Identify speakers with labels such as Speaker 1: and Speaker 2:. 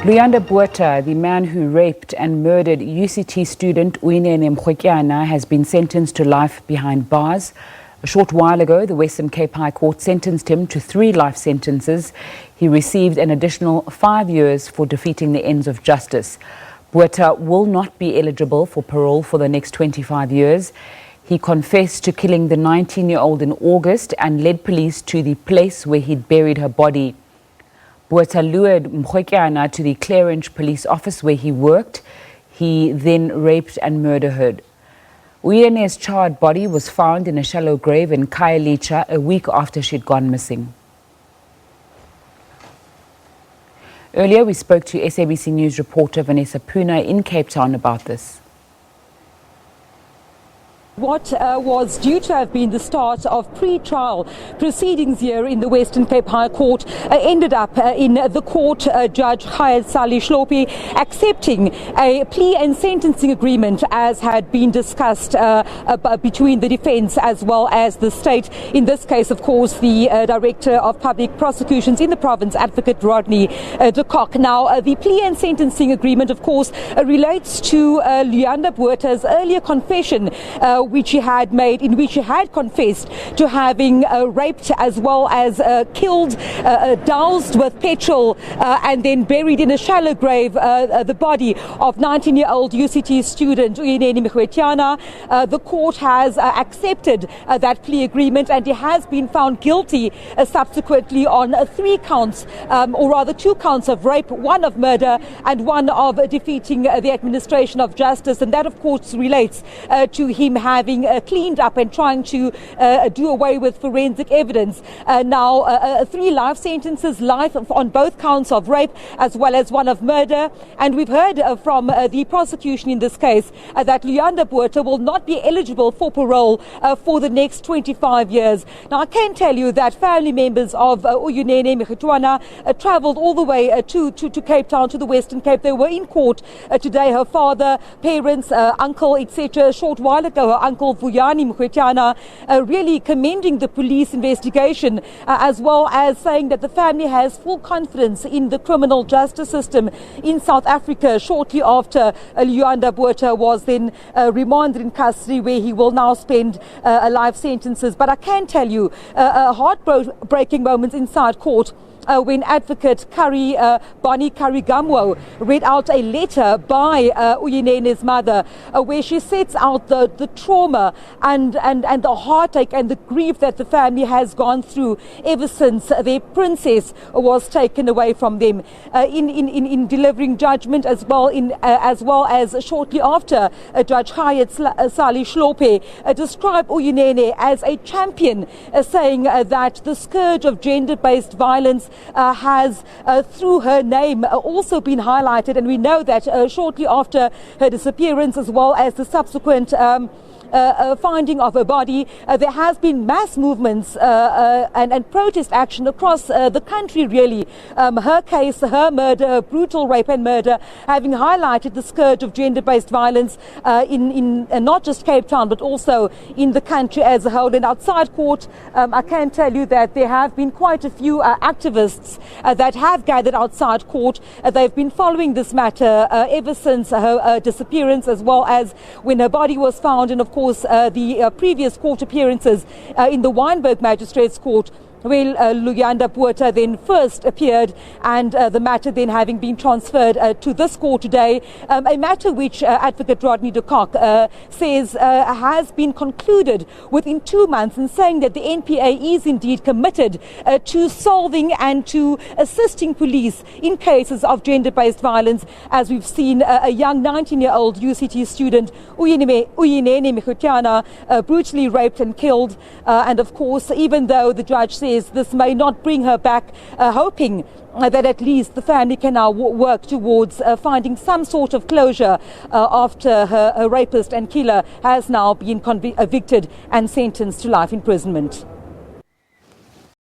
Speaker 1: Luyanda Botha, the man who raped and murdered UCT student Uyinene Mrwetyana, has been sentenced to life behind bars. A short while ago, the Western Cape High Court sentenced him to 3 life sentences. He received an additional 5 years for defeating the ends of justice. Botha will not be eligible for parole for the next 25 years. He confessed to killing the 19-year-old in August and led police to the place where he'd buried her body. Botha lured Mrwetyana to the Clearance police office where he worked. He then raped and murdered her. Uyinene's charred body was found in a shallow grave in Khayelitsha a week after she'd gone missing. Earlier, we spoke to SABC News reporter Vanessa Puna in Cape Town about this.
Speaker 2: What was due to have been the start of pre-trial proceedings here in the Western Cape High Court ended up in the court. Judge Sali Shlope accepting a plea and sentencing agreement as had been discussed between the defence as well as the state. In this case, of course, the Director of Public Prosecutions in the province, Advocate Rodney de Kock. Now, the plea and sentencing agreement, of course, relates to Luyanda Botha's earlier confession which he had made, in which he had confessed to having raped as well as killed, doused with petrol and then buried in a shallow grave the body of 19-year-old UCT student Uyinene Mrwetyana. The court has accepted that plea agreement, and he has been found guilty subsequently on 3 counts, or rather 2 counts of rape, 1 of murder and 1 of defeating the administration of justice. And that, of course, relates to him having cleaned up and trying to do away with forensic evidence. Now, 3 life sentences, life on both counts of rape as well as 1 of murder. And we've heard from the prosecution in this case that Luyanda Botha will not be eligible for parole for the next 25 years. Now, I can tell you that family members of Uyinene Mrwetyana travelled all the way to Cape Town, to the Western Cape. They were in court today. Her father, parents, uncle, etc. A short while ago, her uncle Uyinene Mrwetyana really commending the police investigation as well as saying that the family has full confidence in the criminal justice system in South Africa. Shortly after Luyanda Botha was then remanded in custody, where he will now spend life sentences. But I can tell you heartbreaking moments inside court when Advocate Bonnie Karigamwo read out a letter by Uyinene's mother where she sets out the trauma and the heartache and the grief that the family has gone through ever since their princess was taken away from them. In delivering judgment as well as shortly after, Judge Sali Shlope described Uyinene as a champion, saying that the scourge of gender-based violence has, through her name, also been highlighted. And we know that shortly after her disappearance, as well as the subsequent finding of her body, there has been mass movements and protest action across the country, really. Her case, her murder, brutal rape and murder, having highlighted the scourge of gender-based violence in not just Cape Town, but also in the country as a whole. And outside court, I can tell you that there have been quite a few activists that have gathered outside court. They've been following this matter ever since her disappearance, as well as when her body was found, and of course the previous court appearances in the Wynberg Magistrates Court, where Luyanda Botha then first appeared, and the matter then having been transferred to this court today, a matter which Advocate Rodney de Kock says has been concluded within 2 months, and saying that the NPA is indeed committed to solving and to assisting police in cases of gender-based violence, as we've seen a young 19-year-old UCT student, Uyinene Mrwetyana, brutally raped and killed. And of course, even though the judge says this may not bring her back, hoping that at least the family can now work towards finding some sort of closure after her rapist and killer has now been convicted and sentenced to life imprisonment.